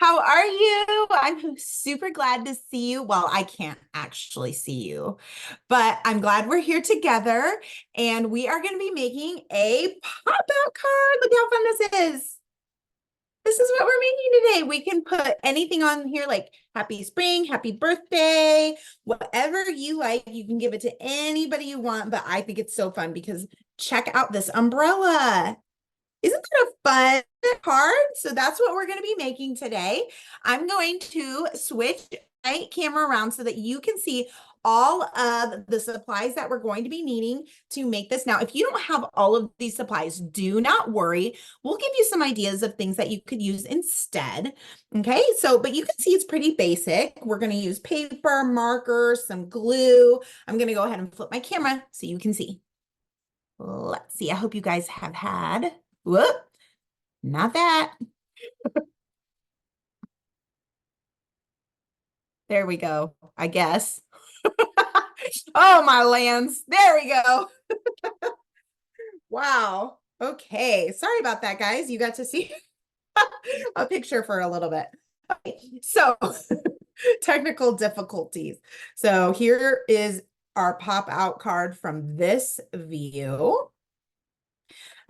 How are you? I'm super glad to see you. Well, I can't actually see you, but I'm glad we're here together and we are going to be making a pop-out card. Look how fun this is. This is what we're making today. We can put anything on here like happy spring, happy birthday, whatever you like. You can give it to anybody you want, but I think it's so fun because check out this umbrella. Isn't that a fun card? So that's what we're going to be making today. I'm going to switch my camera around so that you can see all of the supplies that we're going to be needing to make this. Now, if you don't have all of these supplies, do not worry. We'll give you some ideas of things that you could use instead. Okay, so, but you can see it's pretty basic. We're going to use paper, markers, some glue. I'm going to go ahead and flip my camera so you can see. Let's see. I hope you guys have had, whoop, not that. There we go, I guess. Oh, my lands. There we go. Wow. Okay. Sorry about that, guys. You got to see a picture for a little bit. Okay. So technical difficulties. So here is our pop out card from this view.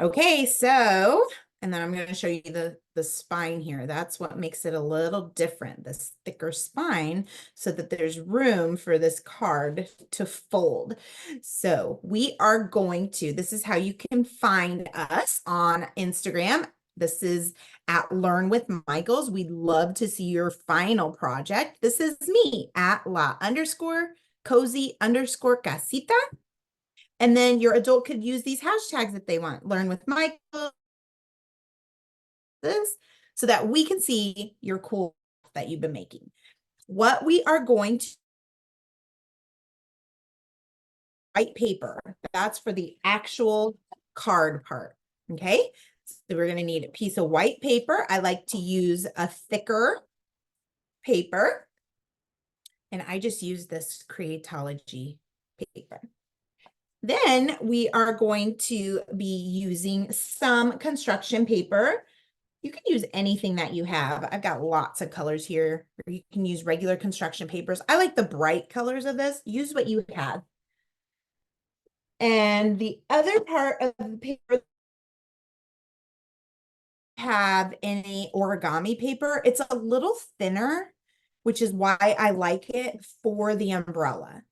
Okay, so, and then I'm going to show you the spine here. That's what makes it a little different, this thicker spine, so that there's room for this card to fold. So we are going to, this is how you can find us on Instagram. This is at Learn with Michaels. We'd love to see your final project. This is me at la_cozy_casita. And then your adult could use these hashtags if they want. Learn with Michael, so that we can see your cool that you've been making. What we are going to, white paper, that's for the actual card part, okay? So we're gonna need a piece of white paper. I like to use a thicker paper. And I just use this Creatology paper. Then we are going to be using some construction paper. You can use anything that you have. I've got lots of colors here. Or you can use regular construction papers. I like the bright colors of this. Use what you have. And the other part of the paper have any origami paper. It's a little thinner, which is why I like it for the umbrella.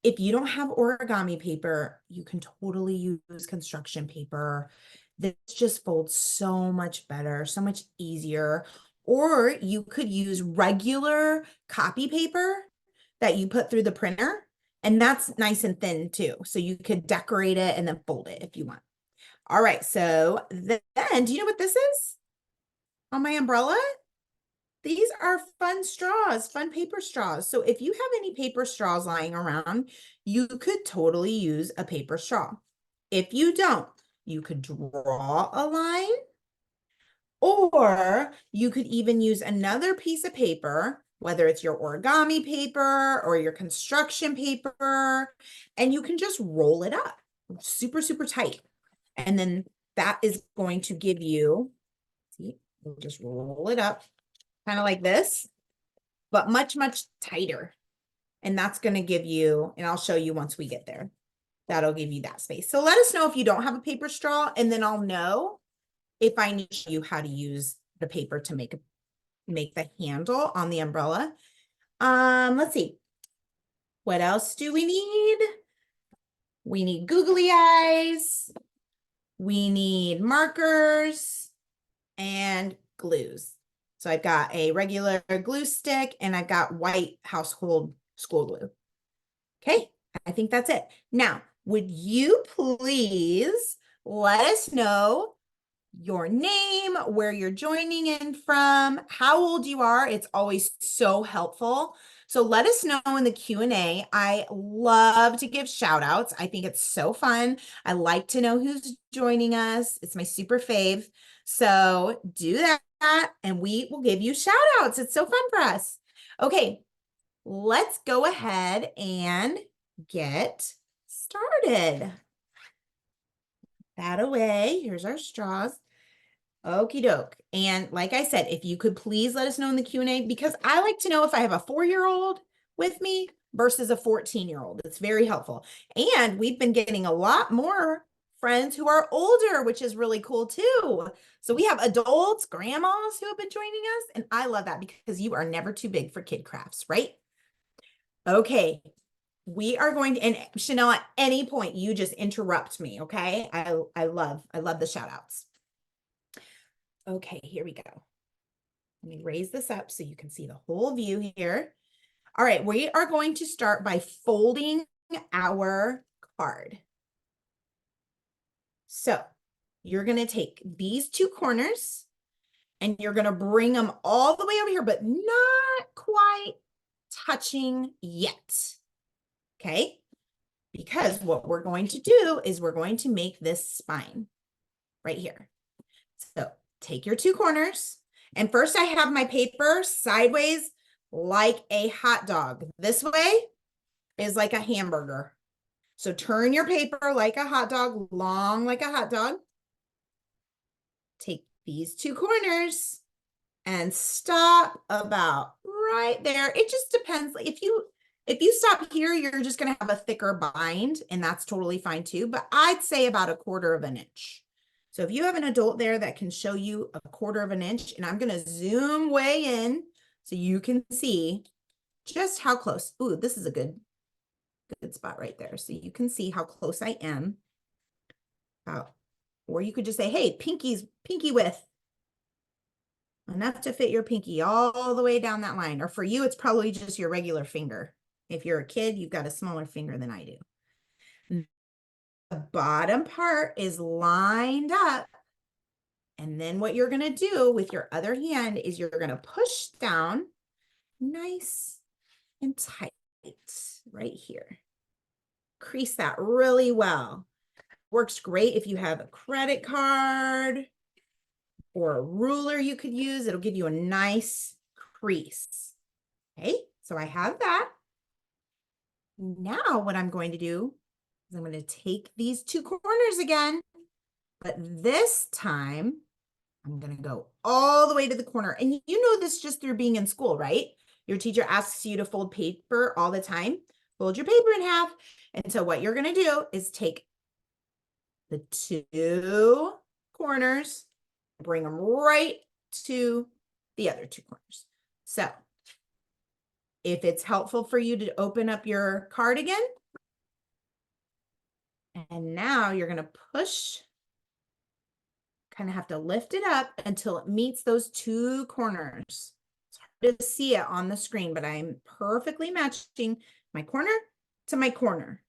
If you don't have origami paper, you can totally use construction paper. This just folds so much better, so much easier. Or you could use regular copy paper that you put through the printer, and that's nice and thin too. So you could decorate it and then fold it if you want. All right, so then, do you know what this is on my umbrella? These are fun straws, fun paper straws. So if you have any paper straws lying around, you could totally use a paper straw. If you don't, you could draw a line, or you could even use another piece of paper, whether it's your origami paper or your construction paper, and you can just roll it up super, super tight. And then that is going to give you, see, we'll just roll it up kind of like this, but much, much tighter. And that's going to give you, and I'll show you once we get there, that'll give you that space. So let us know if you don't have a paper straw, and then I'll know if I need to show you how to use the paper to make the handle on the umbrella. Let's see. What else do we need? We need googly eyes. We need markers and glues. So I've got a regular glue stick and I've got white household school glue. Okay, I think that's it. Now, would you please let us know your name, where you're joining in from, how old you are? It's always so helpful. So let us know in the Q&A. I love to give shout outs. I think it's so fun. I like to know who's joining us. It's my super fave. So do that and we will give you shout outs. It's so fun for us. Okay, let's go ahead and get started. That away. Here's our straws. Okie doke. And like I said, if you could please let us know in the Q&A, because I like to know if I have a 4-year-old with me versus a 14-year-old. It's very helpful. And we've been getting a lot more friends who are older, which is really cool too. So we have adults, grandmas who have been joining us. And I love that because you are never too big for kid crafts, right? Okay. We are going to, and Chanel, at any point, you just interrupt me, okay? I love the shout outs. Okay, here we go. Let me raise this up so you can see the whole view here. All right, we are going to start by folding our card. So you're going to take these two corners and you're going to bring them all the way over here, but not quite touching yet. Okay? Because what we're going to do is we're going to make this spine right here. So take your two corners. And first I have my paper sideways like a hot dog. This way is like a hamburger. So turn your paper like a hot dog, long like a hot dog. Take these two corners and stop about right there. It just depends. If you stop here, you're just going to have a thicker bind, and that's totally fine too. But I'd say about 1/4 of an inch. So if you have an adult there that can show you 1/4 of an inch, and I'm going to zoom way in so you can see just how close. Ooh, this is a good spot right there. So you can see how close I am. Or you could just say, hey, pinky width. Enough to fit your pinky all the way down that line. Or for you, it's probably just your regular finger. If you're a kid, you've got a smaller finger than I do. The bottom part is lined up. And then what you're going to do with your other hand is you're going to push down nice and tight right here. Crease that really well. Works great if you have a credit card or a ruler you could use. It'll give you a nice crease. Okay, so I have that. Now what I'm going to do is I'm going to take these two corners again, but this time I'm going to go all the way to the corner. And you know this just through being in school, right? Your teacher asks you to fold paper all the time. Fold your paper in half. And so what you're going to do is take the two corners, bring them right to the other two corners. So if it's helpful for you to open up your card again, and now you're going to push, kind of have to lift it up until it meets those two corners. It's hard to see it on the screen, but I'm perfectly matching my corner to my corner.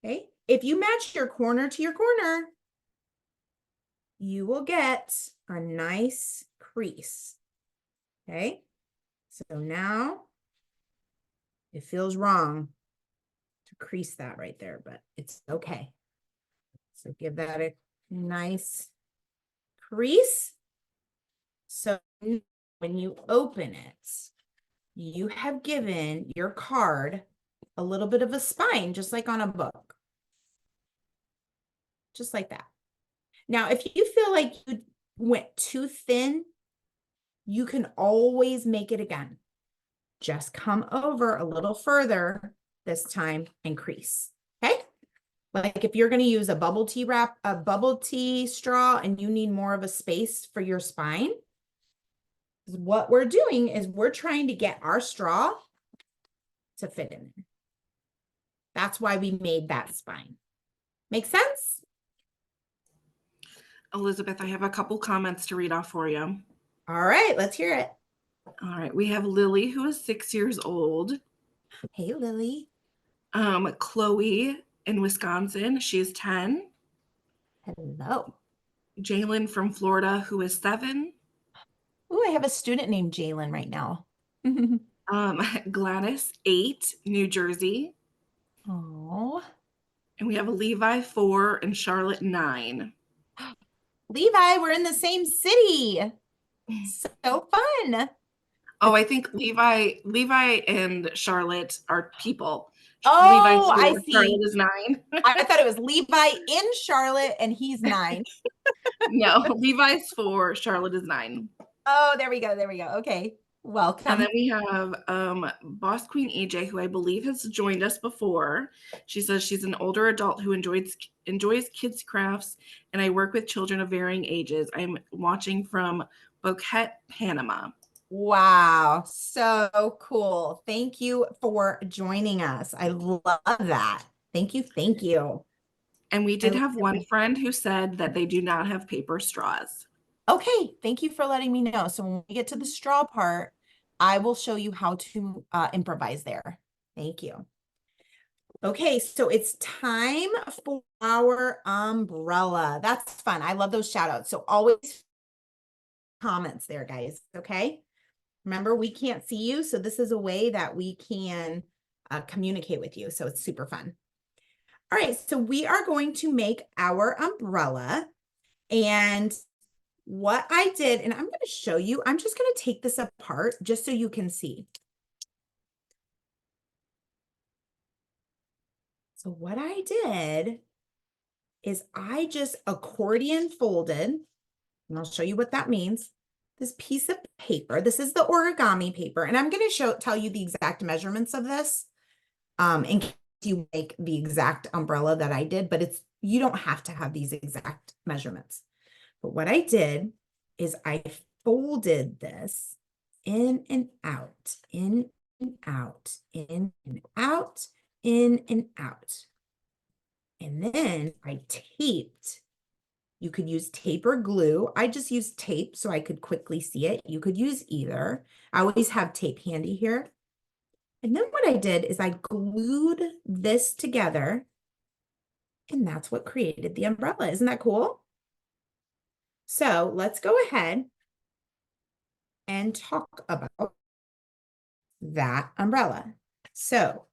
Okay. If you match your corner to your corner, you will get a nice crease. Okay. So now it feels wrong to crease that right there, but it's okay. So give that a nice crease. So when you open it, you have given your card a little bit of a spine, just like on a book. Just like that. Now, if you feel like you went too thin, you can always make it again. Just come over a little further this time and crease. Okay? Like if you're going to use a bubble tea straw and you need more of a space for your spine, what we're doing is we're trying to get our straw to fit in there. That's why we made that spine. Make sense? Elizabeth, I have a couple comments to read off for you. All right, let's hear it. All right, we have Lily, who is 6 years old. Hey, Lily. Chloe in Wisconsin, she is 10. Hello. Jalen from Florida, who is 7. Oh, I have a student named Jalen right now. Gladys, 8, New Jersey. Oh. And we have Levi, 4, and Charlotte, 9. Levi, we're in the same city. So fun. Oh, I think Levi and Charlotte are people. Levi's Oh, I 4, see. Charlotte is 9. I thought it was Levi in Charlotte and he's 9. No, Levi's 4, Charlotte is 9. Oh, there we go. There we go. Okay. And then Welcome. we have Boss Queen AJ, who I believe has joined us before. She says she's an older adult who enjoys kids' crafts, and I work with children of varying ages. I'm watching from Boquete, Panama. Wow. So cool. Thank you for joining us. I love that. Thank you. Thank you. And we I did love have that one we- friend who said that they do not have paper straws. Okay. Thank you for letting me know. So when we get to the straw part, I will show you how to improvise there. Thank you. Okay, so it's time for our umbrella. That's fun. I love those shout outs. So always comments there, guys. Okay. Remember, we can't see you. So this is a way that we can communicate with you. So it's super fun. All right. So we are going to make our umbrella. And what I did, and I'm going to show you, I'm just going to take this apart just so you can see. So what I did is I just accordion folded, and I'll show you what that means. This piece of paper, this is the origami paper, and I'm going to tell you the exact measurements of this in case you make the exact umbrella that I did, but you don't have to have these exact measurements. But what I did is I folded this in and out, in and out, in and out, in and out. And then I taped. You could use tape or glue. I just used tape so I could quickly see it. You could use either. I always have tape handy here. And then what I did is I glued this together, and that's what created the umbrella. Isn't that cool? So let's go ahead and talk about that umbrella. So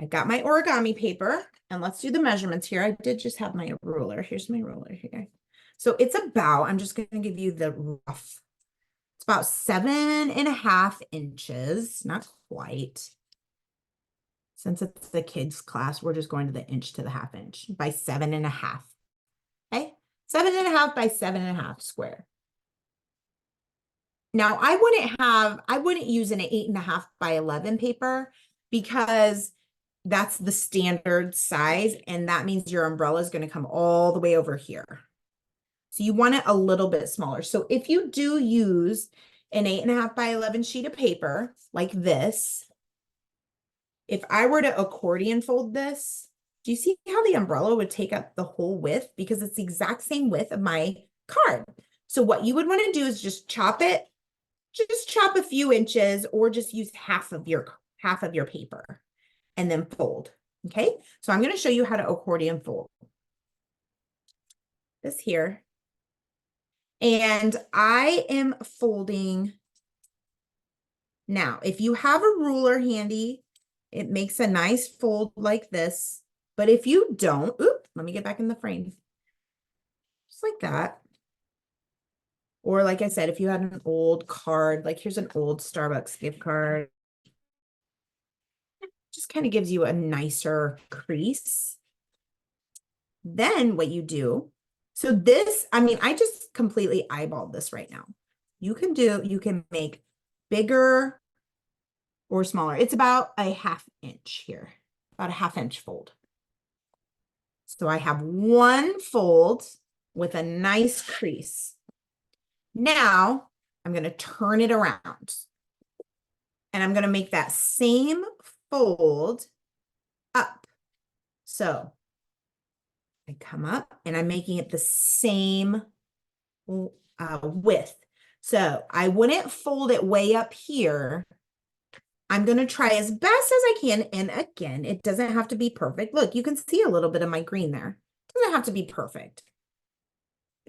I got my origami paper, and let's do the measurements here. I did just have my ruler. Here's my ruler here. So it's about, I'm just going to give you the rough. It's about 7.5 inches, not quite. Since it's the kids' class, we're just going to the inch to the half inch by 7.5. Okay, 7.5 by 7.5 square. Now I wouldn't use an 8.5 by 11 paper because that's the standard size, and that means your umbrella is going to come all the way over here. So you want it a little bit smaller. So if you do use an 8.5 by 11 sheet of paper like this, if I were to accordion fold this, do you see how the umbrella would take up the whole width? Because it's the exact same width of my card. So what you would want to do is just chop it, just chop a few inches, or just use half of your paper and then fold. Okay, so I'm going to show you how to accordion fold this here. And I am folding. Now, if you have a ruler handy, it makes a nice fold like this. But if you don't, let me get back in the frame. Just like that. Or like I said, if you had an old card, like here's an old Starbucks gift card. Just kind of gives you a nicer crease. Then what you do, so this, I mean, I just completely eyeballed this right now. You can make bigger or smaller. It's about a half inch here, about a half inch fold. So I have one fold with a nice crease. Now I'm going to turn it around, and I'm going to make that same fold up. So I come up and I'm making it the same width. So I wouldn't fold it way up here. I'm going to try as best as I can. And again, it doesn't have to be perfect. Look, you can see a little bit of my green there. It doesn't have to be perfect.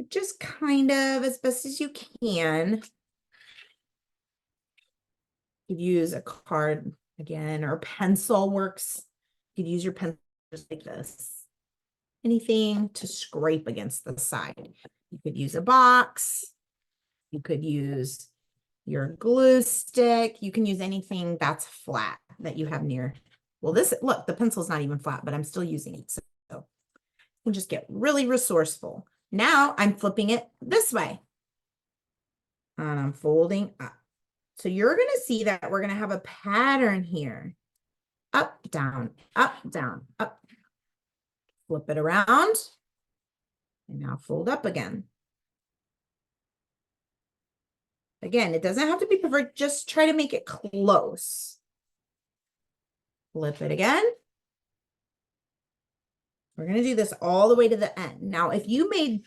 Just kind of as best as you can. You could use a card again, or a pencil works. You could use your pencil just like this. Anything to scrape against the side. You could use a box. You could use your glue stick. You can use anything that's flat that you have near Well, this, look, the pencil's not even flat, but I'm still using it. So you can just get really resourceful. Now I'm flipping it this way. And I'm folding up. So you're going to see that we're going to have a pattern here. Up, down, up, down, up. Flip it around. And now fold up again. Again, it doesn't have to be perfect. Just try to make it close. Flip it again. We're going to do this all the way to the end. Now, if you made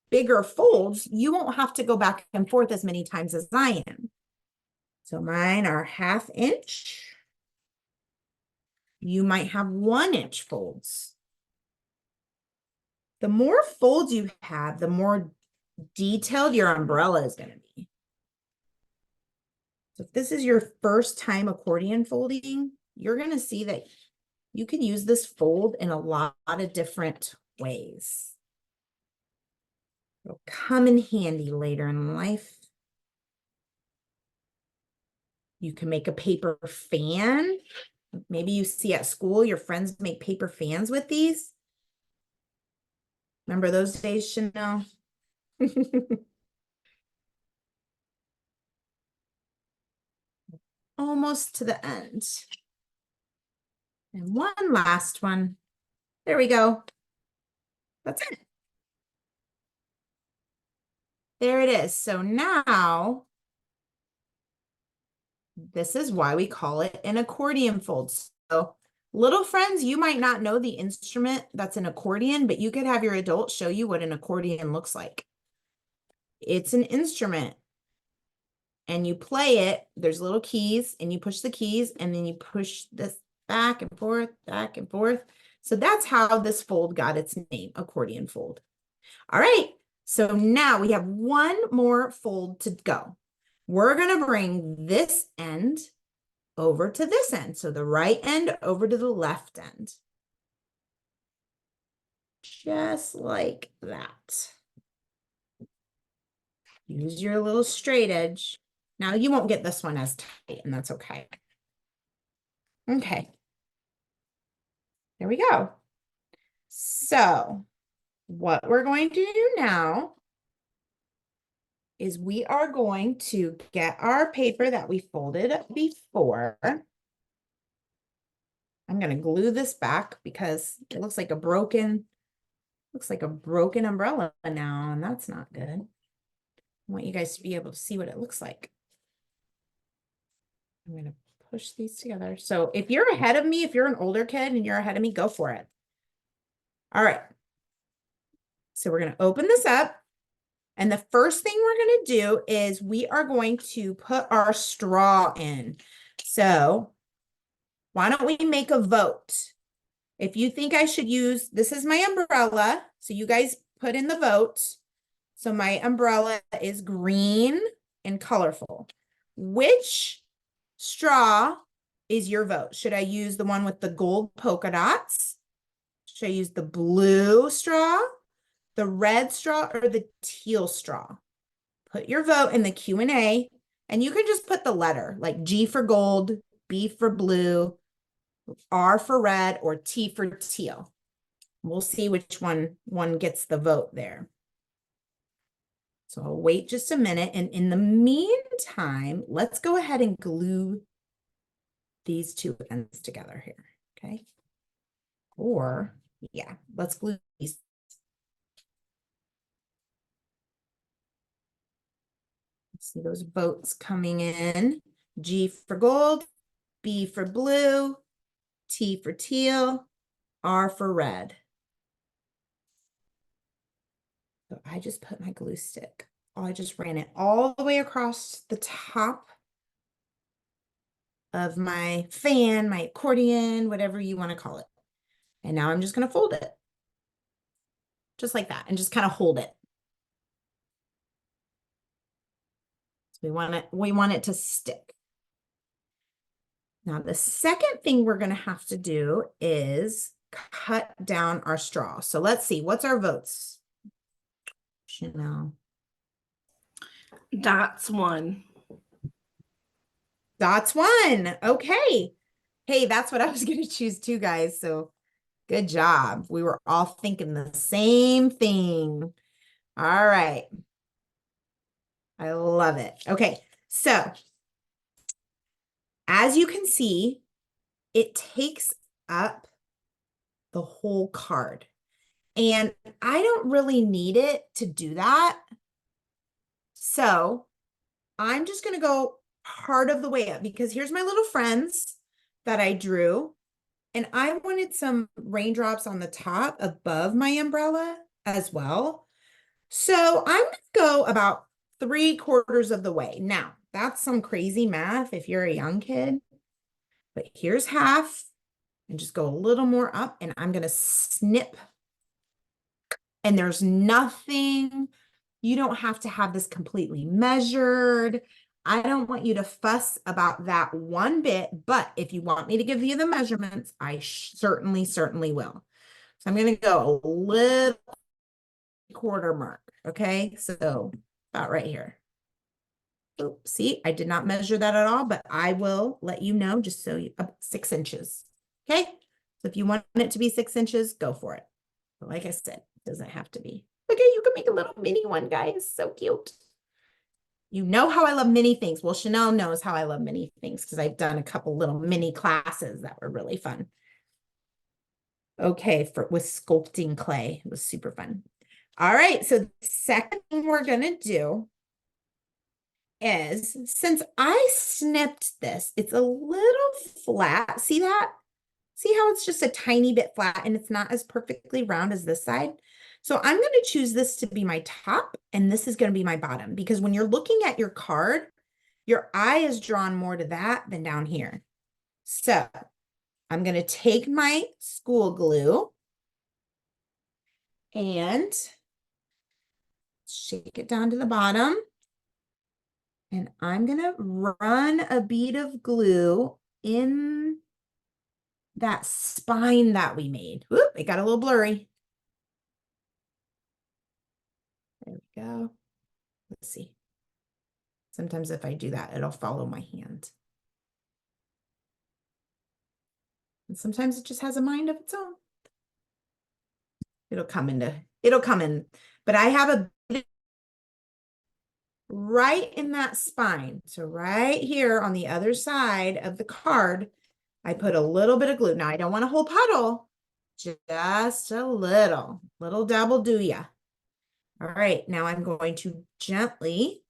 bigger folds, you won't have to go back and forth as many times as I am. So mine are 1/2 inch. You might have 1 inch folds. The more folds you have, the more detailed your umbrella is going to be. So if this is your first time accordion folding, you're going to see that you can use this fold in a lot of different ways. It'll come in handy later in life. You can make a paper fan. Maybe you see at school your friends make paper fans with these. Remember those days, Chanel? Almost to the end. And one last one. There we go. That's it. There it is. So now, this is why we call it an accordion fold. So little friends, you might not know the instrument that's an accordion, but you could have your adult show you what an accordion looks like. It's an instrument. And you play it, there's little keys, and you push the keys, and then you push this back and forth, back and forth. So that's how this fold got its name, accordion fold. All right, so now we have one more fold to go. We're going to bring this end over to this end. So the right end over to the left end. Just like that. Use your little straight edge. Now you won't get this one as tight, and that's okay. Okay. There we go. So what we're going to do now is we are going to get our paper that we folded before. I'm going to glue this back because it looks like a broken umbrella now, and that's not good. I want you guys to be able to see what it looks like. I'm going to push these together. So if you're ahead of me, if you're an older kid and you're ahead of me, go for it. All right. So we're going to open this up. And the first thing we're going to do is we are going to put our straw in. So why don't we make a vote? If you think I should use, this is my umbrella. So you guys put in the vote. So my umbrella is green and colorful. Which straw is your vote? Should I use the one with the gold polka dots? Should I use the blue straw, the red straw, or the teal straw? Put your vote in the Q&A, and you can just put the letter, like G for gold, B for blue, R for red, or T for teal. We'll see which one gets the vote there. So I'll wait just a minute. And in the meantime, let's go ahead and glue these two ends together here, okay? Or, yeah, let's glue these. See those votes coming in. G for gold, B for blue, T for teal, R for red. So I just put my glue stick. I just ran it all the way across the top of my fan, my accordion, whatever you want to call it. And now I'm just going to fold it. Just like that, and just kind of hold it. So we want it to stick. Now, the second thing we're going to have to do is cut down our straw. So let's see, what's our votes? Chanel. That's one. That's one. Okay. Hey, that's what I was going to choose too, guys. So good job. We were all thinking the same thing. All right. I love it. Okay. So as you can see, it takes up the whole card. And I don't really need it to do that. So I'm just going to go part of the way up because here's my little friends that I drew. And I wanted some raindrops on the top above my umbrella as well. So I'm going to go about 3/4 of the way. Now, that's some crazy math if you're a young kid, but here's half and just go a little more up and I'm going to snip. And there's nothing, you don't have to have this completely measured. I don't want you to fuss about that one bit, but if you want me to give you the measurements, I certainly will. So I'm going to go a little quarter mark. Okay. So about right here. Oh, see, I did not measure that at all, but I will let you know just so you, 6 inches. Okay. So if you want it to be 6 inches, go for it. But like I said, it doesn't have to be. Okay, you can make a little mini one, guys. So cute. You know how I love mini things. Well, Chanel knows how I love mini things because I've done a couple little mini classes that were really fun. Okay, with sculpting clay. It was super fun. All right, so the second thing we're gonna do is, since I snipped this, it's a little flat. See that? See how it's just a tiny bit flat and it's not as perfectly round as this side? So I'm going to choose this to be my top and this is going to be my bottom because when you're looking at your card, your eye is drawn more to that than down here. So I'm going to take my school glue and shake it down to the bottom. And I'm going to run a bead of glue in that spine that we made. Whoop, it got a little blurry. There we go. Let's see. Sometimes if I do that, it'll follow my hand. And sometimes it just has a mind of its own. It'll come in, but I have a right in that spine. So right here on the other side of the card, I put a little bit of glue. Now I don't want a whole puddle, just a little dab will do ya. All right, now I'm going to gently,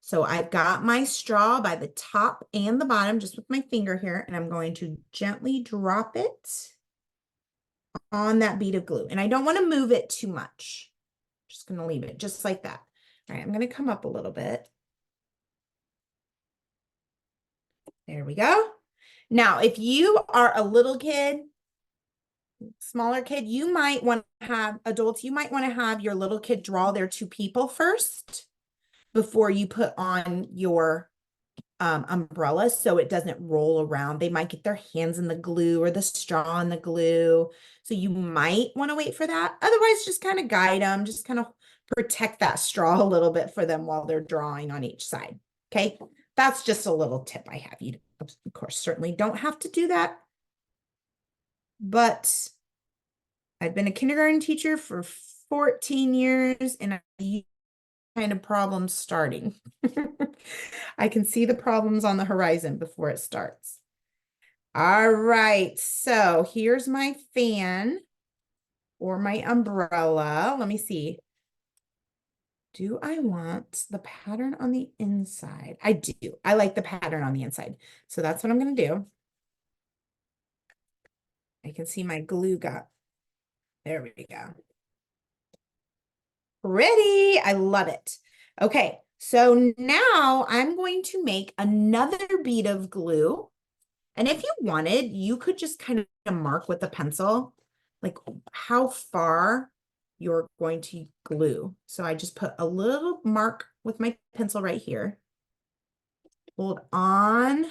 so I've got my straw by the top and the bottom, just with my finger here, and I'm going to gently drop it on that bead of glue. And I don't want to move it too much. Just going to leave it just like that. All right, I'm going to come up a little bit. There we go. Now, if you are a little kid, smaller kid, you might want to have adults, you might want to have your little kid draw their 2 people first before you put on your umbrella so it doesn't roll around. They might get their hands in the glue or the straw in the glue. So you might want to wait for that. Otherwise, just kind of guide them, just kind of protect that straw a little bit for them while they're drawing on each side. Okay, that's just a little tip I have. You, of course, certainly don't have to do that. But I've been a kindergarten teacher for 14 years and I kind of problems starting. I can see the problems on the horizon before it starts. All right, so here's my fan or my umbrella. Let me see. Do I want the pattern on the inside? I do. I like the pattern on the inside. So that's what I'm going to do. I can see my glue got, there we go. Ready. I love it. Okay, so now I'm going to make another bead of glue. And if you wanted, you could just kind of mark with a pencil, like how far you're going to glue. So I just put a little mark with my pencil right here. Hold on.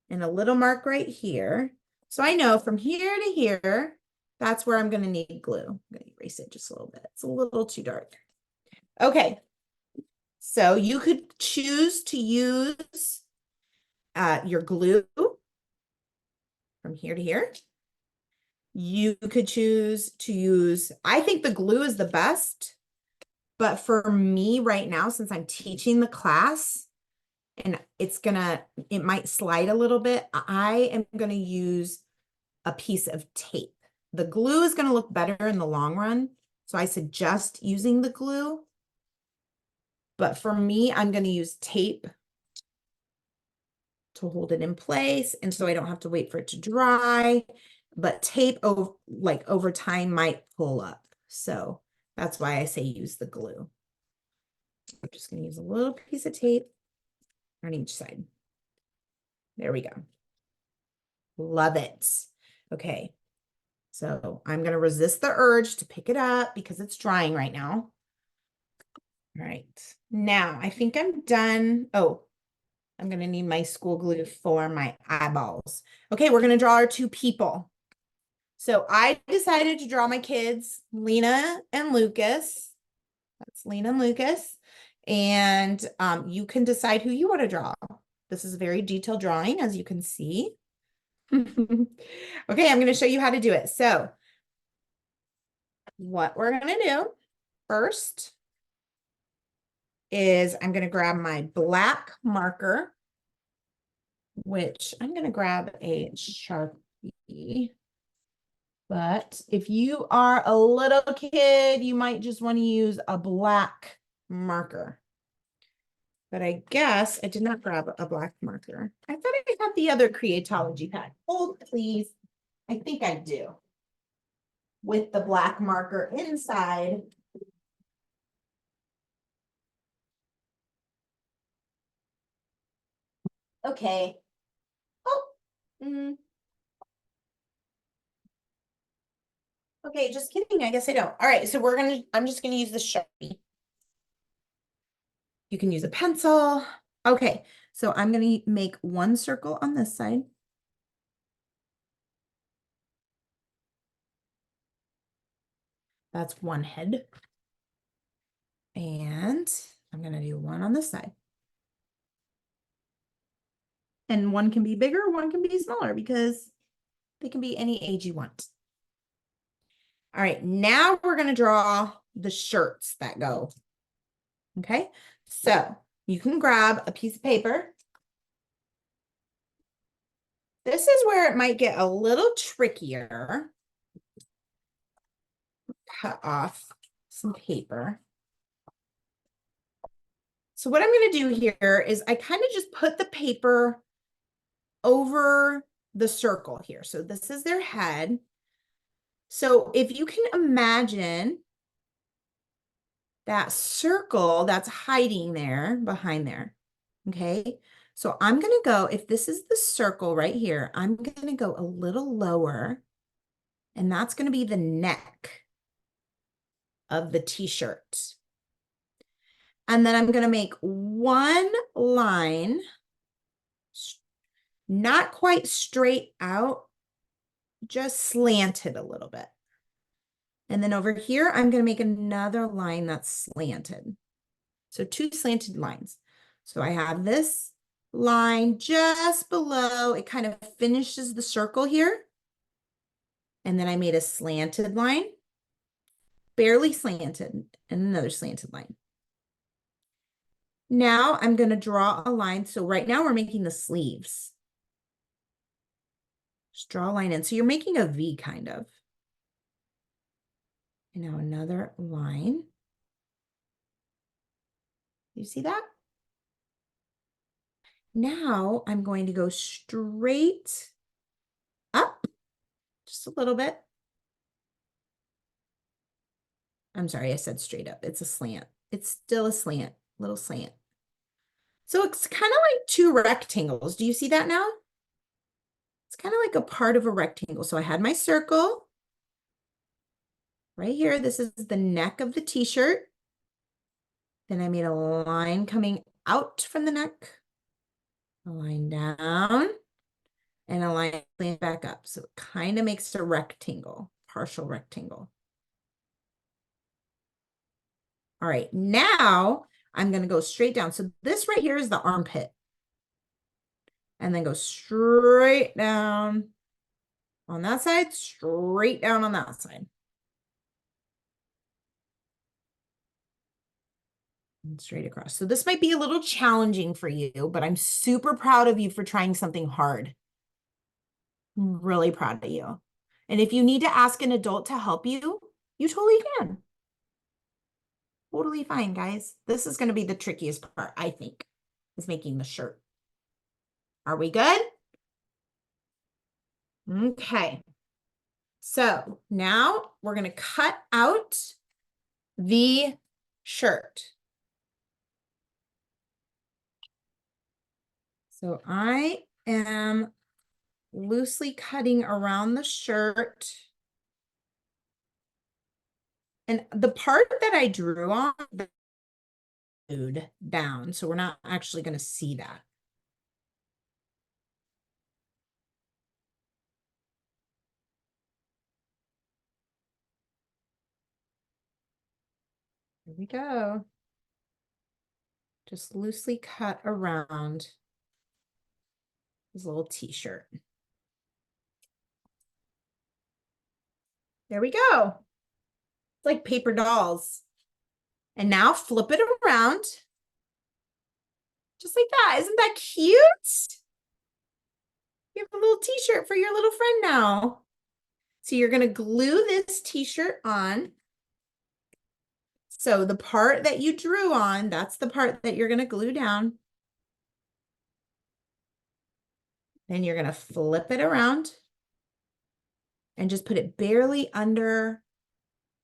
And a little mark right here. So I know from here to here, that's where I'm going to need glue. I'm going to erase it just a little bit. It's a little too dark. Okay. So you could choose to use your glue from here to here. You could choose to use, I think the glue is the best, but for me right now, since I'm teaching the class and it might slide a little bit, I am gonna use a piece of tape. The glue is gonna look better in the long run, so I suggest using the glue. But for me, I'm gonna use tape to hold it in place, and so I don't have to wait for it to dry. But tape over time might pull up. So that's why I say use the glue. I'm just going to use a little piece of tape on each side. There we go. Love it. Okay. So I'm going to resist the urge to pick it up because it's drying right now. All right. Now I think I'm done. Oh, I'm going to need my school glue for my eyeballs. Okay, we're going to draw our two people. So I decided to draw my kids, Lena and Lucas. That's Lena and Lucas. And you can decide who you want to draw. This is a very detailed drawing, as you can see. Okay, I'm going to show you how to do it. So what we're going to do first is I'm going to grab my black marker, which I'm going to grab a Sharpie. But if you are a little kid, you might just want to use a black marker. But I guess I did not grab a black marker. I thought I had the other Creatology pad. Hold, please. I think I do. With the black marker inside. Okay. Oh. Okay, just kidding. I guess I don't. All right, so I'm just gonna use the Sharpie. You can use a pencil. Okay, so I'm gonna make one circle on this side. That's one head. And I'm gonna do one on this side. And one can be bigger, one can be smaller because they can be any age you want. All right, now we're gonna draw the shirts that go. Okay, so you can grab a piece of paper. This is where it might get a little trickier. Cut off some paper. So what I'm going to do here is I kind of just put the paper over the circle here. So this is their head. So if you can imagine that circle that's hiding there behind there. Okay. So I'm going to go, if this is the circle right here, I'm going to go a little lower, and that's going to be the neck of the t-shirt. And then I'm going to make one line, not quite straight out, just slanted a little bit. And then over here, I'm going to make another line that's slanted. So two slanted lines. So I have this line just below, it kind of finishes the circle here. And then I made a slanted line, barely slanted, and another slanted line. Now I'm going to draw a line. So right now we're making the sleeves. Just draw a line in. So you're making a V kind of. And now another line. You see that? Now I'm going to go straight up just a little bit. I'm sorry, I said straight up. It's a slant. It's still a slant, little slant. So it's kind of like two rectangles. Do you see that now? It's kind of like a part of a rectangle. So I had my circle right here. This is the neck of the t-shirt. Then I made a line coming out from the neck, a line down, and a line back up. So it kind of makes a rectangle, partial rectangle. All right, now I'm going to go straight down. So this right here is the armpit. and then go straight down on that side, straight down on that side. And straight across. So this might be a little challenging for you, but I'm super proud of you for trying something hard. I'm really proud of you. And if you need to ask an adult to help you, you totally can. Totally fine, guys. This is going to be the trickiest part, I think, is making the shirt. Are we good? Okay. So now we're going to cut out the shirt. So I am loosely cutting around the shirt. And the part that I drew on, glued down, so we're not actually going to see that. Here we go. Just loosely cut around this little t-shirt. There we go. It's like paper dolls. And now flip it around. Just like that. Isn't that cute? You have a little t-shirt for your little friend now. So you're going to glue this t-shirt on. So the part that you drew on, that's the part that you're going to glue down. Then you're going to flip it around and just put it barely under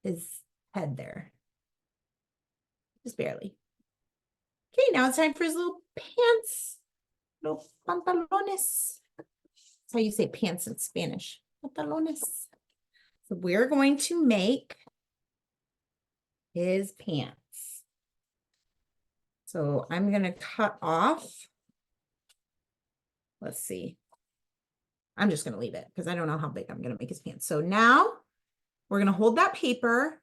his head there. Just barely. Okay, now it's time for his little pants. Little pantalones. That's how you say pants in Spanish. Pantalones. So we're going to make his pants. So I'm going to cut off. Let's see. I'm just going to leave it because I don't know how big I'm going to make his pants. So now we're going to hold that paper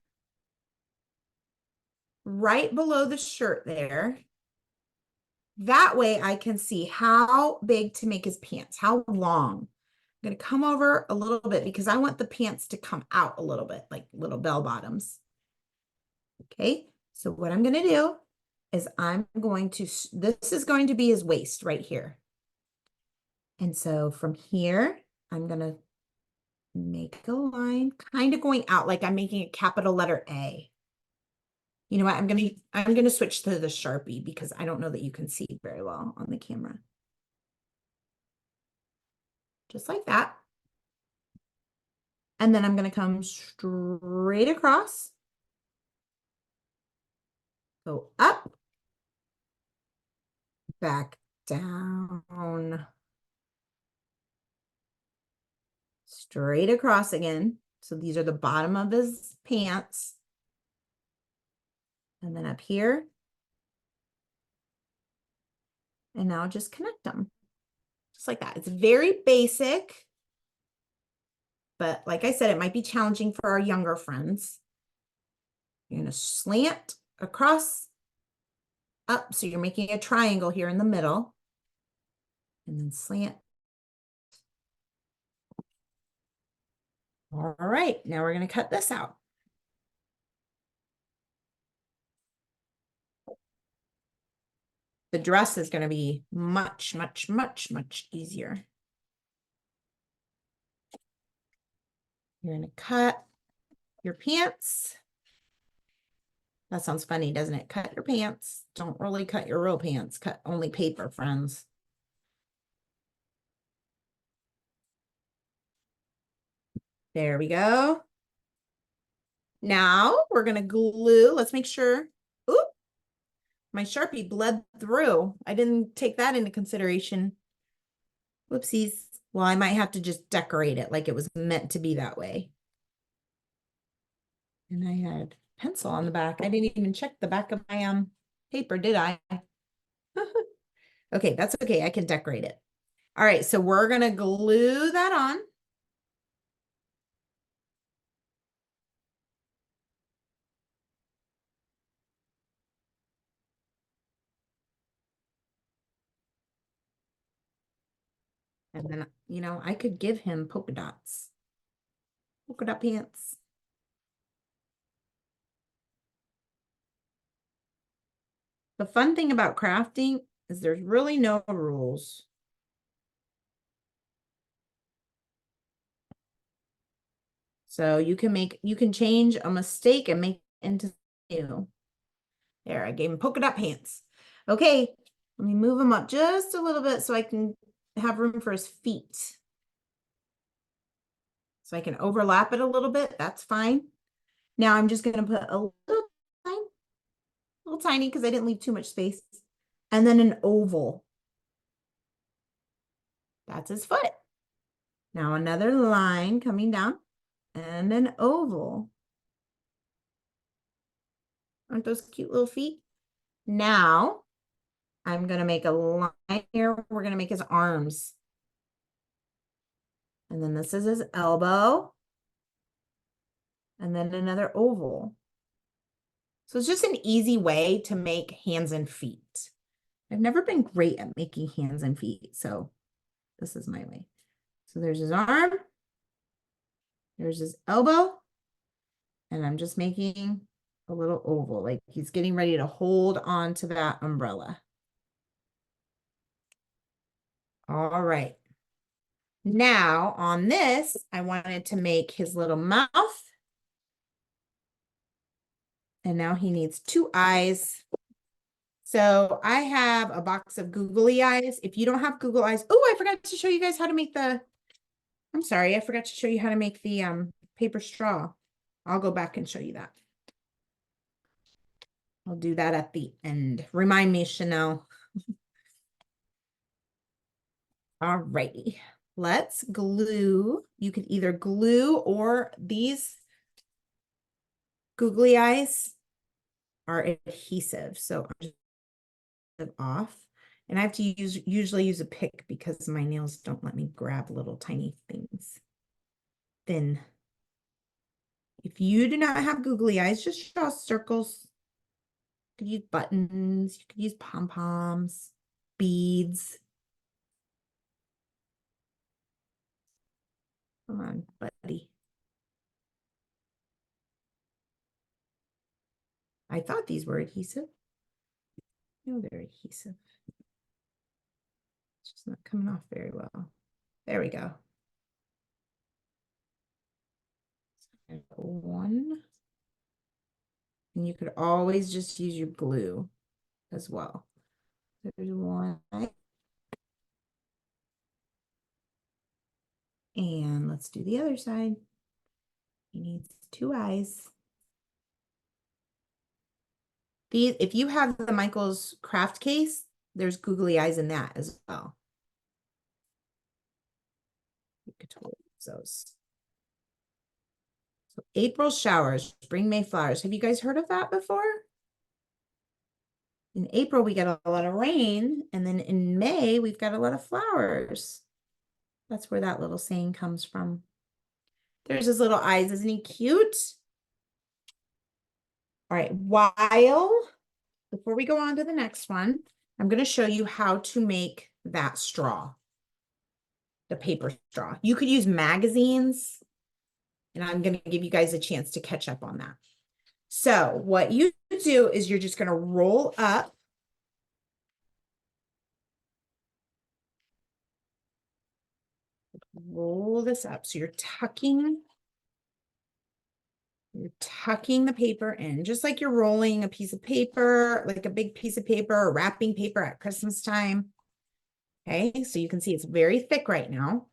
right below the shirt there. That way I can see how big to make his pants, how long. I'm going to come over a little bit because I want the pants to come out a little bit, like little bell bottoms. Okay, so what I'm going to do is I'm going to, this is going to be his waist right here. And so from here, I'm going to make a line kind of going out like I'm making a capital letter A. You know what? I'm gonna switch to the Sharpie because I don't know that you can see very well on the camera. Just like that. And then I'm gonna come straight across. Go up. Back down. Straight across again. So these are the bottom of his pants. And then up here. And now just connect them. Just like that. It's very basic. But like I said, it might be challenging for our younger friends. You're going to slant across, up. So you're making a triangle here in the middle. And then slant. All right, now we're going to cut this out. The dress is going to be much, much, much, much easier. You're going to cut your pants. That sounds funny, doesn't it? Cut your pants. Don't really cut your real pants. Cut only paper, friends. There we go. Now we're going to glue. Let's make sure. Oop, my Sharpie bled through. I didn't take that into consideration. Whoopsies. Well, I might have to just decorate it like it was meant to be that way. And I had pencil on the back. I didn't even check the back of my paper, did I? Okay, that's okay. I can decorate it. All right, so we're going to glue that on. And then, you know, I could give him polka dots. Polka dot pants. The fun thing about crafting is there's really no rules. So you can change a mistake and make it into new. There, I gave him polka dot pants. Okay, let me move him up just a little bit so I can have room for his feet. So I can overlap it a little bit. That's fine. Now I'm just going to put a little tiny because I didn't leave too much space. And then an oval. That's his foot. Now another line coming down and an oval. Aren't those cute little feet? Now I'm going to make a line here. We're going to make his arms. And then this is his elbow. And then another oval. So it's just an easy way to make hands and feet. I've never been great at making hands and feet, so this is my way. So there's his arm. There's his elbow. And I'm just making a little oval, like he's getting ready to hold on to that umbrella. All right. Now on this, I wanted to make his little mouth. And now he needs 2 eyes. So I have a box of googly eyes. If you don't have Google eyes, oh, I forgot to show you guys how to make I'm sorry, I forgot to show you how to make the paper straw. I'll go back and show you that. I'll do that at the end. Remind me, Chanel. All righty. Let's glue. You can either glue or these googly eyes are adhesive. So I'm just off. And I have to usually use a pick because my nails don't let me grab little tiny things. Then if you do not have googly eyes, just draw circles. You could use buttons, you could use pom-poms, beads. Come on, buddy. I thought these were adhesive. No, they're adhesive. It's just not coming off very well. There we go. One. And you could always just use your glue as well. There's one. And let's do the other side. He needs 2 eyes. These, if you have the Michael's craft case, there's googly eyes in that as well. You could totally use those. So April showers, spring May flowers. Have you guys heard of that before? In April, we get a lot of rain, and then in May, we've got a lot of flowers. That's where that little saying comes from. There's his little eyes. Isn't he cute? All right, before we go on to the next one, I'm going to show you how to make that straw, the paper straw. You could use magazines, and I'm going to give you guys a chance to catch up on that. So what you do is you're just going to roll this up. So you're tucking the paper in, just like you're rolling a piece of paper, like a big piece of paper or wrapping paper at Christmas time. Okay, so you can see it's very thick right now,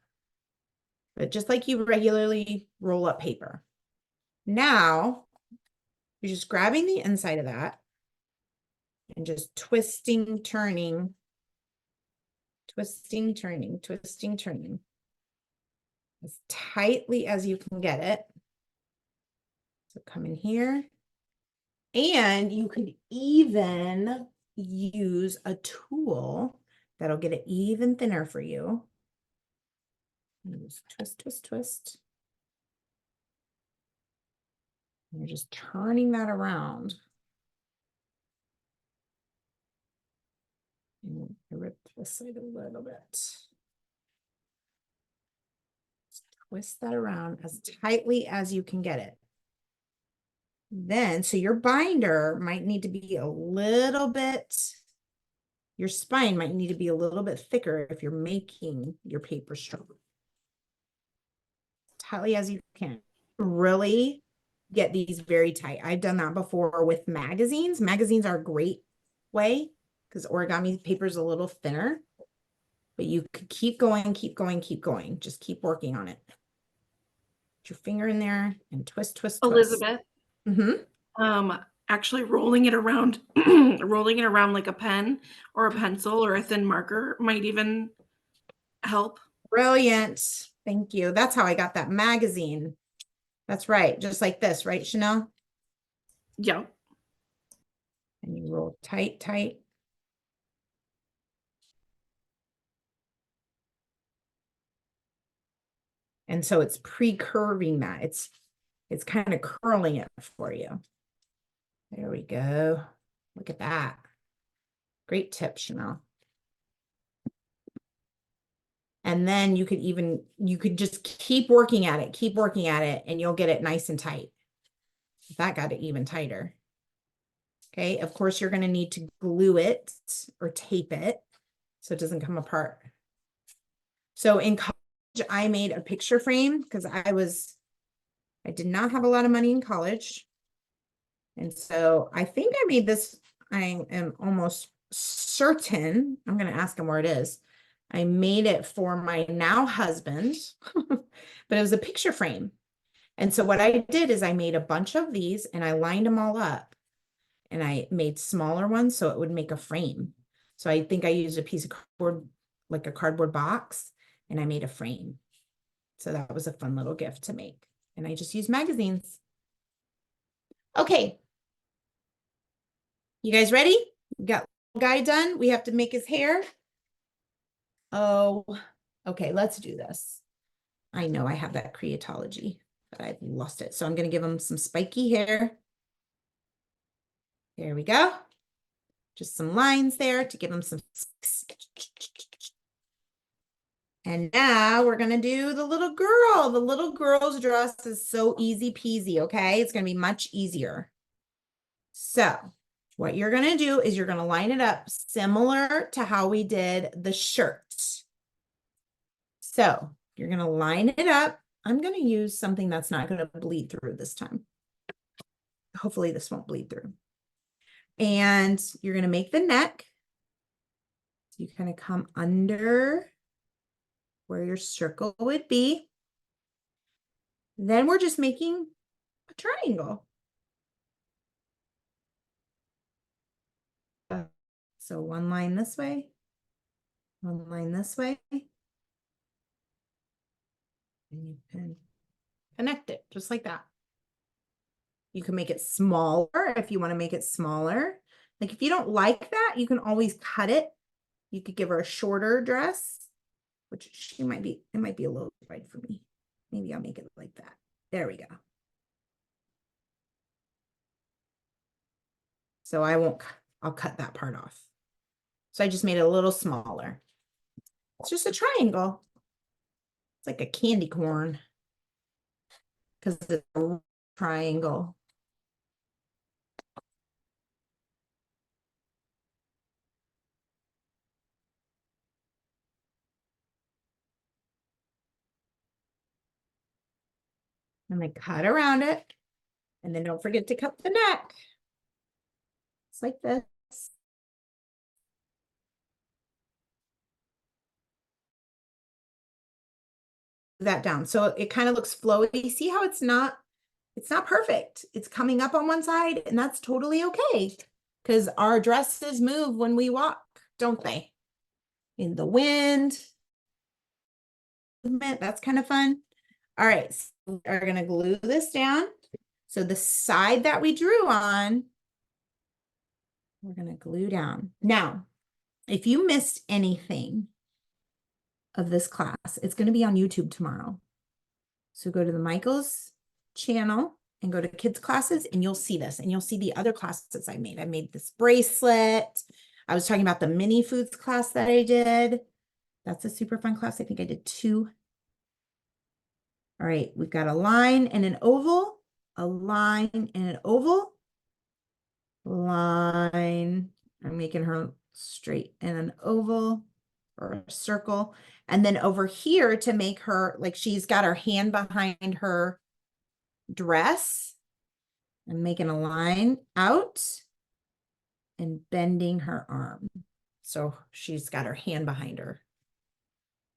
but just like you regularly roll up paper. Now, you're just grabbing the inside of that and just twisting, turning, twisting, turning, twisting, turning. As tightly as you can get it. So come in here. And you could even use a tool that'll get it even thinner for you. Just twist, twist, twist. And you're just turning that around. And I ripped this side a little bit. Twist that around as tightly as you can get it. Then, so your binder might need to be a little bit, your spine might need to be a little bit thicker if you're making your paper strong. Tightly as you can. Really get these very tight. I've done that before with magazines. Magazines are a great way because origami paper is a little thinner, but you could keep going, keep going, keep going. Just keep working on it. Put your finger in there and twist, twist, twist. Elizabeth, actually rolling it around, rolling it around like a pen or a pencil or a thin marker might even help. Brilliant. Thank you. That's how I got that magazine. That's right. Just like this, right, Chanel? Yeah. And you roll tight, tight. And so it's pre-curving that. It's kind of curling it for you. There we go. Look at that. Great tip, Chanel. And then you could just keep working at it, and you'll get it nice and tight. That got it even tighter. Okay, of course, you're going to need to glue it or tape it so it doesn't come apart. So in college, I made a picture frame because I did not have a lot of money in college. And so I think I made this, I am almost certain, I'm going to ask him where it is. I made it for my now husband, but it was a picture frame. And so what I did is I made a bunch of these and I lined them all up and I made smaller ones so it would make a frame. So I think I used a piece of cardboard, like a cardboard box, and I made a frame. So that was a fun little gift to make. And I just used magazines. Okay. You guys ready? We got the guy done. We have to make his hair. Oh, okay, let's do this. I know I have that Creatology, but I've lost it. So I'm going to give him some spiky hair. There we go. Just some lines there to give him some. And now we're going to do the little girl. The little girl's dress is so easy peasy, okay? It's going to be much easier. So what you're going to do is you're going to line it up similar to how we did the shirt. So you're going to line it up. I'm going to use something that's not going to bleed through this time. Hopefully this won't bleed through. And you're going to make the neck. So you kind of come under where your circle would be. Then we're just making a triangle. So one line this way, one line this way. And you can connect it just like that. You can make it smaller if you want to make it smaller. Like if you don't like that, you can always cut it. You could give her a shorter dress, which it might be a little wide for me. Maybe I'll make it like that. There we go. So I'll cut that part off. So I just made it a little smaller. It's just a triangle. It's like a candy corn because it's a triangle. And I cut around it. And then don't forget to cut the neck. It's like this. That down. So it kind of looks flowy. See how it's not perfect. It's coming up on one side and that's totally okay because our dresses move when we walk, don't they? In the wind. That's kind of fun. All right, so we are going to glue this down. So the side that we drew on, we're going to glue down. Now, if you missed anything of this class, it's going to be on YouTube tomorrow. So go to the Michael's channel and go to kids classes and you'll see this and you'll see the other classes I made. I made this bracelet. I was talking about the mini foods class that I did. That's a super fun class. I think I did 2. All right, we've got a line and an oval, a line and an oval, line. I'm making her straight and an oval or a circle. And then over here to make her, like she's got her hand behind her dress. I'm making a line out and bending her arm. So she's got her hand behind her.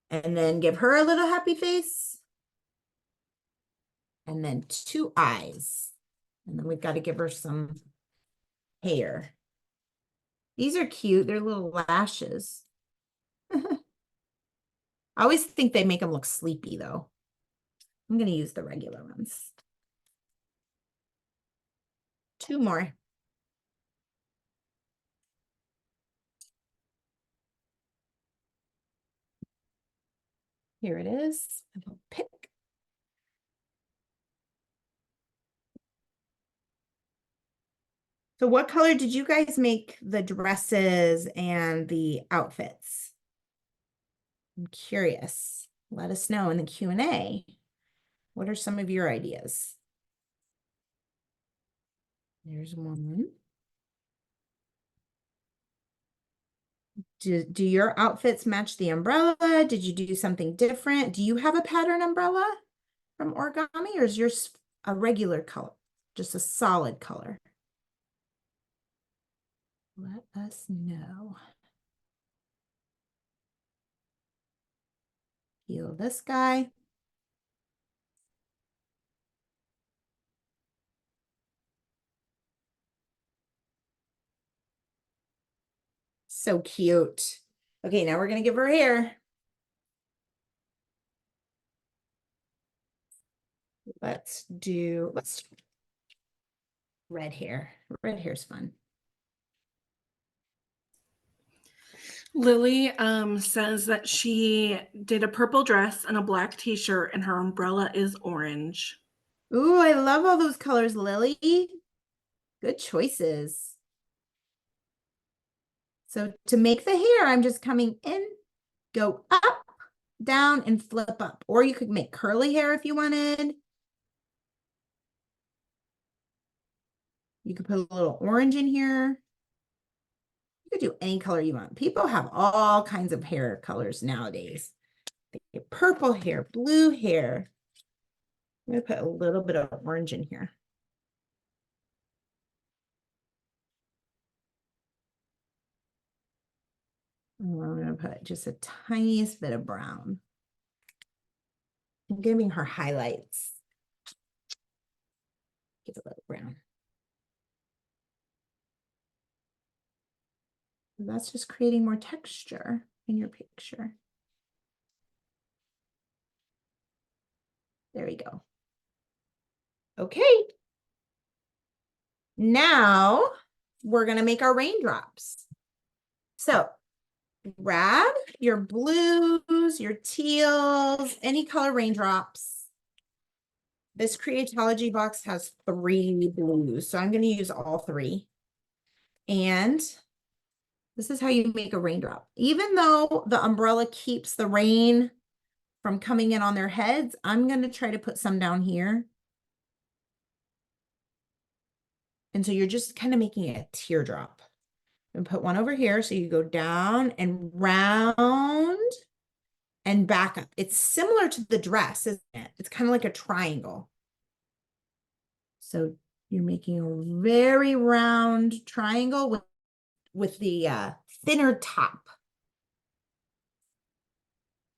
And then give her a little happy face. And then 2 eyes. And then we've got to give her some hair. These are cute. They're little lashes. I always think they make them look sleepy though. I'm going to use the regular ones. 2 more. Here it is. I'll pick. So what color did you guys make the dresses and the outfits? I'm curious. Let us know in the Q&A. What are some of your ideas? There's one. Do your outfits match the umbrella? Did you do something different? Do you have a pattern umbrella from Origami, or is yours a regular color, just a solid color? Let us know. Peel this guy. So cute. Okay, now we're gonna give her hair. Let's red hair. Red hair's fun. Lily says that she did a purple dress and a black t-shirt and her umbrella is orange. Ooh, I love all those colors, Lily. Good choices. So to make the hair, I'm just coming in, go up, down, and flip up. Or you could make curly hair if you wanted. You could put a little orange in here. You could do any color you want. People have all kinds of hair colors nowadays. They get purple hair, blue hair. I'm going to put a little bit of orange in here. I'm going to put just a tiniest bit of brown. I'm giving her highlights. Give it a little brown. That's just creating more texture in your picture. There we go. Okay. Now we're going to make our raindrops. So grab your blues, your teals, any color raindrops. This Creatology box has 3 blues, so I'm going to use all 3. And this is how you make a raindrop. Even though the umbrella keeps the rain from coming in on their heads, I'm going to try to put some down here. And so you're just kind of making a teardrop. And put one over here. So you go down and round and back up. It's similar to the dress, isn't it? It's kind of like a triangle. So you're making a very round triangle with the thinner top.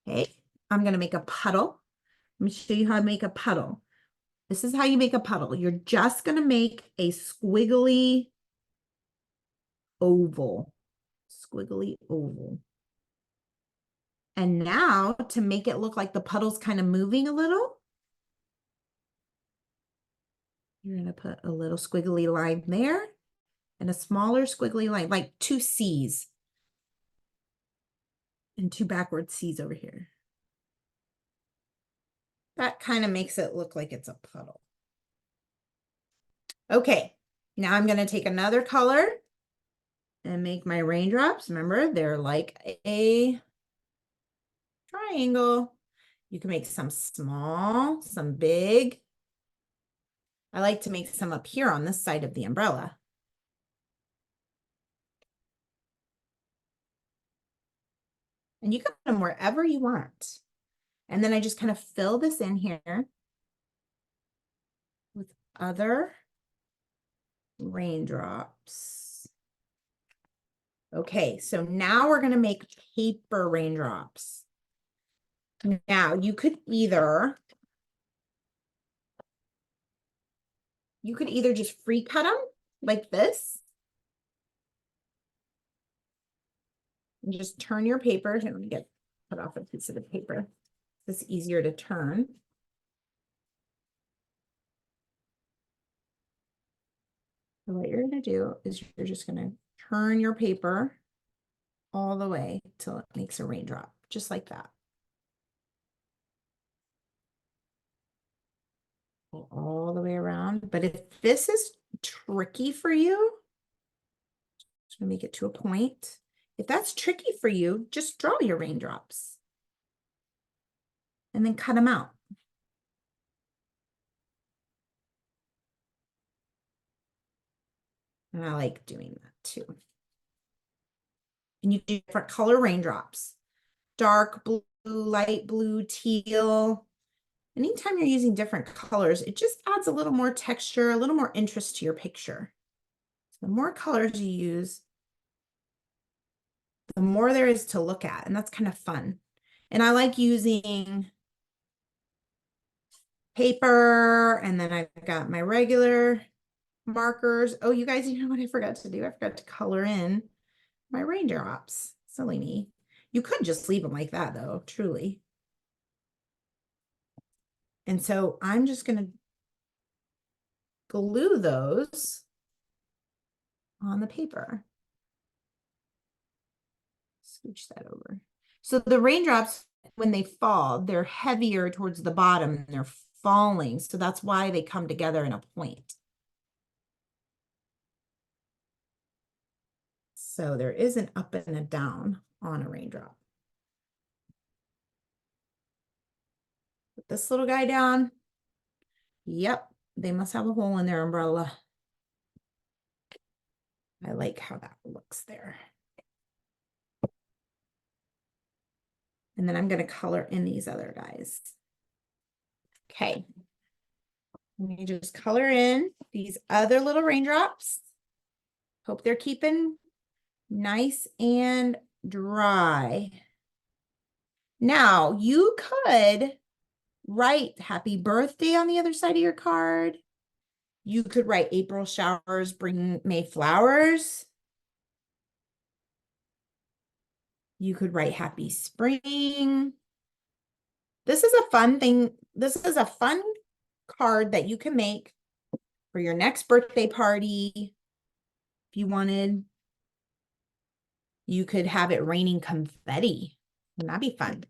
Okay, I'm going to make a puddle. Let me show you how I make a puddle. This is how you make a puddle. You're just going to make a squiggly oval. Squiggly oval. And now to make it look like the puddle's kind of moving a little, you're going to put a little squiggly line there and a smaller squiggly line, like 2 C's and 2 backward C's over here. That kind of makes it look like it's a puddle. Okay, now I'm going to take another color and make my raindrops. Remember, they're like a triangle. You can make some small, some big. I like to make some up here on this side of the umbrella. And you can put them wherever you want. And then I just kind of fill this in here with other raindrops. Okay, so now we're going to make paper raindrops. Now you could either just free cut them like this. And just turn your paper. Here, let me cut off a piece of the paper. It's easier to turn. So what you're going to do is you're just going to turn your paper all the way till it makes a raindrop, just like that. Go all the way around. But if this is tricky for you, just gonna make it to a point. If that's tricky for you, just draw your raindrops and then cut them out. And I like doing that too. And you do different color raindrops. Dark blue, light blue, teal. Anytime you're using different colors, it just adds a little more texture, a little more interest to your picture. So the more colors you use, the more there is to look at, and that's kind of fun. And I like using paper, and then I've got my regular markers. Oh, you guys, you know what I forgot to do? I forgot to color in my raindrops. Silly me. You could just leave them like that though, truly. And so I'm just going to glue those on the paper. Scooch that over. So the raindrops, when they fall, they're heavier towards the bottom and they're falling. So that's why they come together in a point. So there is an up and a down on a raindrop. Put this little guy down. Yep, they must have a hole in their umbrella. I like how that looks there. And then I'm going to color in these other guys. Okay. Let me just color in these other little raindrops. Hope they're keeping nice and dry. Now, you could write happy birthday on the other side of your card. You could write April showers bring May flowers. You could write happy spring. This is a fun thing. This is a fun card that you can make for your next birthday party. If you wanted, you could have it raining confetti. Wouldn't that be fun?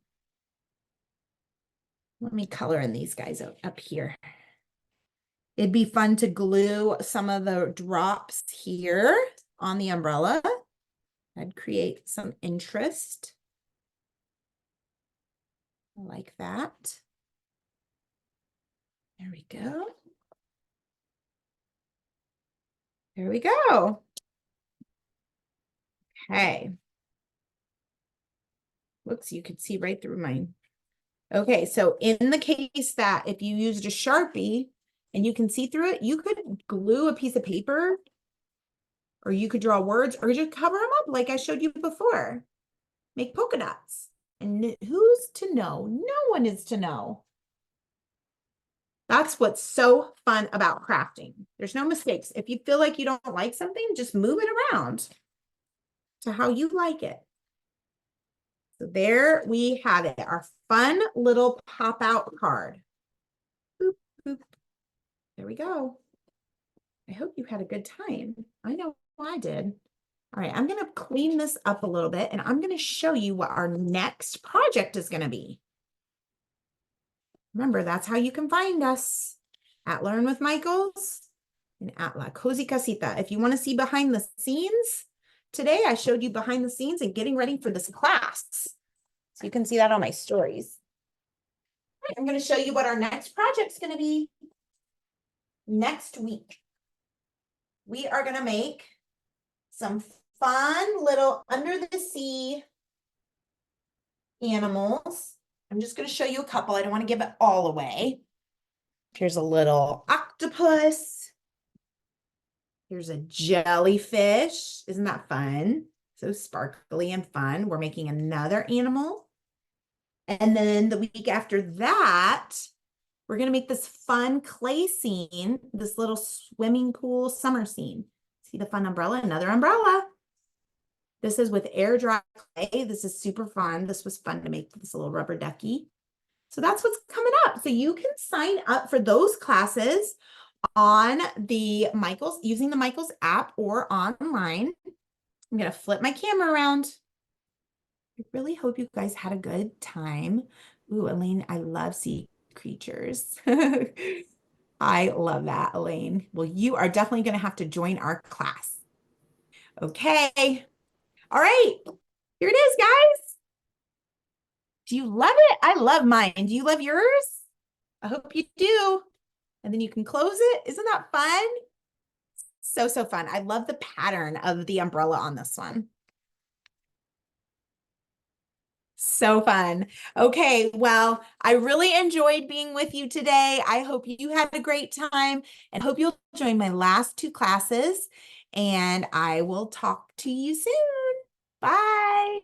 Let me color in these guys up here. It'd be fun to glue some of the drops here on the umbrella. I'd create some interest. Like that. There we go. There we go. Okay. Looks, you could see right through mine. Okay, so in the case that if you used a Sharpie and you can see through it, you could glue a piece of paper, or you could draw words, or just cover them up like I showed you before. Make polka dots. And who's to know? No one is to know. That's what's so fun about crafting. There's no mistakes. If you feel like you don't like something, just move it around to how you like it. So there we have it, our fun little pop-out card. Boop, boop. There we go. I hope you had a good time. I know I did. All right, I'm going to clean this up a little bit, and I'm going to show you what our next project is going to be. Remember, that's how you can find us, at Learn with Michaels and at La Cozy Casita. If you want to see behind the scenes, today I showed you behind the scenes and getting ready for this class. So you can see that on my stories. I'm going to show you what our next project's going to be. Next week, we are going to make some fun little under the sea animals. I'm just going to show you a couple. I don't want to give it all away. Here's a little octopus. Here's a jellyfish. Isn't that fun? So sparkly and fun. We're making another animal. And then the week after that, we're going to make this fun clay scene, this little swimming pool summer scene. See the fun umbrella? Another umbrella. This is with air dry clay. This is super fun. This was fun to make this little rubber ducky. So that's what's coming up. So you can sign up for those classes on the Michaels, using the Michaels app or online. I'm going to flip my camera around. I really hope you guys had a good time. Ooh, Elaine, I love sea creatures. I love that, Elaine. Well, you are definitely going to have to join our class. Okay. All right. Here it is, guys. Do you love it? I love mine. Do you love yours? I hope you do. And then you can close it. Isn't that fun? So, so fun. I love the pattern of the umbrella on this one. So fun. Okay, well, I really enjoyed being with you today. I hope you had a great time and hope you'll join my last 2 classes. And I will talk to you soon. Bye.